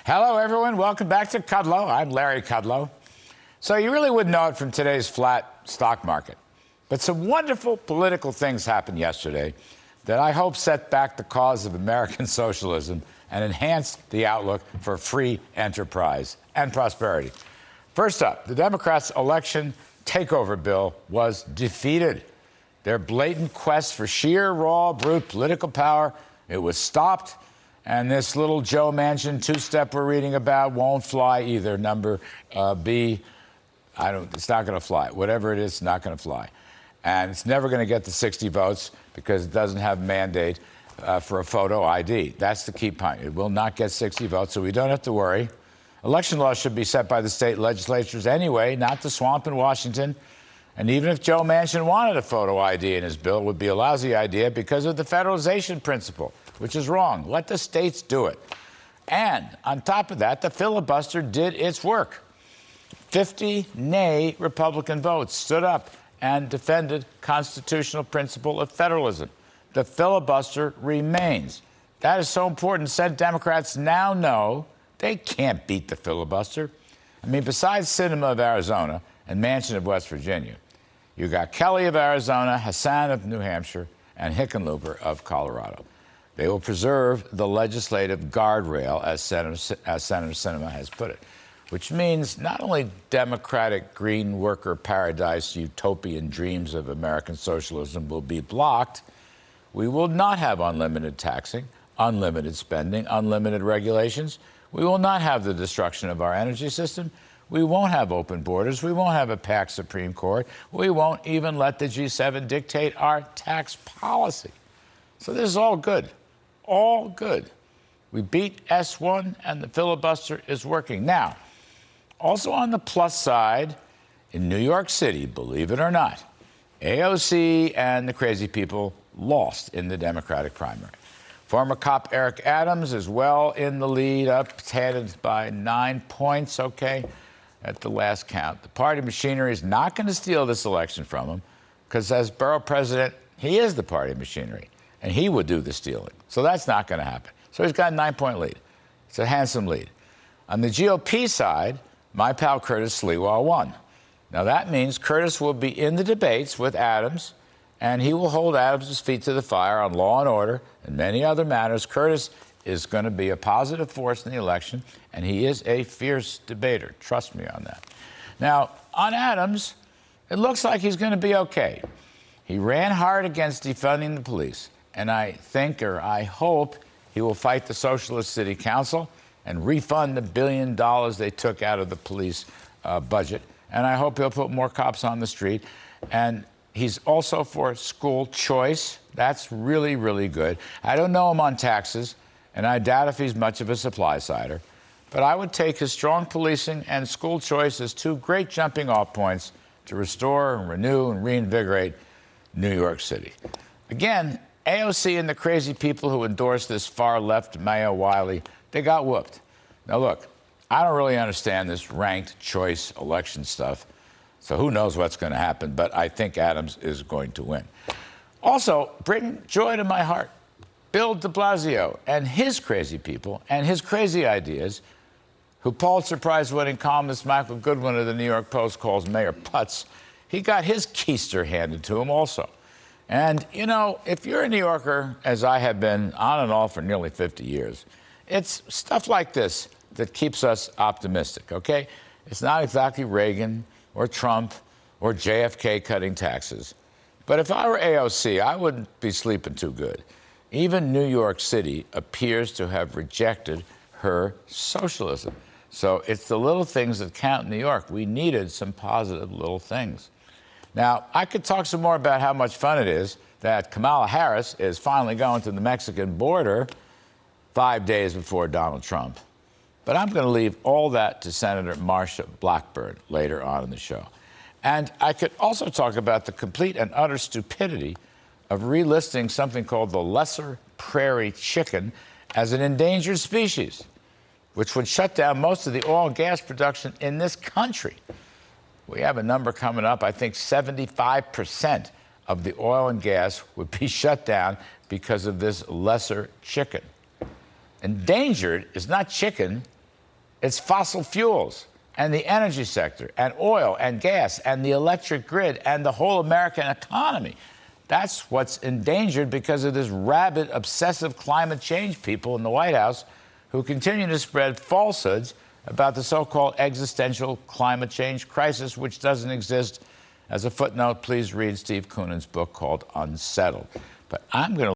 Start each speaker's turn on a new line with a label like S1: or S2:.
S1: Hello, everyone. Welcome back to Kudlow. I'm Larry Kudlow. So you really wouldn't know it from today's flat stock market. But some wonderful political things happened yesterday that I hope set back the cause of American socialism and enhanced the outlook for free enterprise and prosperity. First up, the Democrats' election takeover bill was defeated. Their blatant quest for sheer, raw, brute political power, it was stopped. And this little Joe Manchin two-step we're reading about won't fly either. Number B, it's not going to fly. Whatever it is, it's not going to fly. And it's never going to get the 60 votes because it doesn't have a mandate for a photo ID. That's the key point. It will not get 60 votes, so we don't have to worry. Election laws should be set by the state legislatures anyway, not the swamp in Washington. And even if Joe Manchin wanted a photo ID in his bill, it would be a lousy idea because of the federalization principle, which is wrong. Let the states do it. And on top of that, the filibuster did its work. 50 nay Republican votes stood up and defended constitutional principle of federalism. The filibuster remains. That is so important. Senate Democrats now know they can't beat the filibuster. I mean, besides Sinema of Arizona and Manchin of West Virginia, you got Kelly of Arizona, Hassan of New Hampshire, and Hickenlooper of Colorado. They will preserve the legislative guardrail, as Senator Sinema has put it, which means not only democratic green worker paradise utopian dreams of American socialism will be blocked, we will not have unlimited taxing, unlimited spending, unlimited regulations. We will not have the destruction of our energy system. We won't have open borders. We won't have a packed Supreme Court. We won't even let the G7 dictate our tax policy. So this is all good. All good. We beat S1 and the filibuster is working. Now, also on the plus side, in New York City, believe it or not, AOC and the crazy people lost in the Democratic primary. Former cop Eric Adams is well in the lead, headed by 9 points, okay, at the last count. The party machinery is not going to steal this election from him because as borough president, he is the party machinery, and he would do the stealing. So that's not going to happen. So he's got a 9-point lead. It's a handsome lead. On the GOP side, my pal Curtis Sliwa won. Now that means Curtis will be in the debates with Adams, and he will hold Adams' feet to the fire on law and order and many other matters. Curtis is going to be a positive force in the election, and he is a fierce debater. Trust me on that. Now, on Adams, it looks like he's going to be okay. He ran hard against defunding the police, and I think, or I hope, he will fight the Socialist City Council and refund the $1 billion they took out of the police budget. And I hope he'll put more cops on the street. And he's also for school choice. That's really, really good. I don't know him on taxes, and I doubt if he's much of a supply-sider. But I would take his strong policing and school choice as two great jumping-off points to restore and renew and reinvigorate New York City. Again, AOC and the crazy people who endorse this far-left Mayo Wiley, they got whooped. Now, look, I don't really understand this ranked choice election stuff, so who knows what's going to happen, but I think Adams is going to win. Also, bring joy to my heart. Bill de Blasio and his crazy people and his crazy ideas, who Pulitzer Prize-winning columnist Michael Goodwin of the New York Post calls Mayor Putz, he got his keister handed to him also. And, you know, if you're a New Yorker, as I have been on and off for nearly 50 years, it's stuff like this that keeps us optimistic, okay? It's not exactly Reagan or Trump or JFK cutting taxes. But if I were AOC, I wouldn't be sleeping too good. Even New York City appears to have rejected her socialism. So it's the little things that count in New York. We needed some positive little things. Now, I could talk some more about how much fun it is that Kamala Harris is finally going to the Mexican border 5 days before Donald Trump. But I'm going to leave all that to Senator Marsha Blackburn later on in the show. And I could also talk about the complete and utter stupidity of relisting something called the lesser prairie chicken as an endangered species, which would shut down most of the oil and gas production in this country. We have a number coming up. I think 75% of the oil and gas would be shut down because of this lesser chicken. Endangered is not chicken, It's fossil fuels and the energy sector and oil and gas and the electric grid and the whole American economy. That's what's endangered because of this rabid, obsessive climate change people in the White House who continue to spread falsehoods about the so-called existential climate change crisis, which doesn't exist. As a footnote, please read Steve Koonen's book called Unsettled. But I'm going to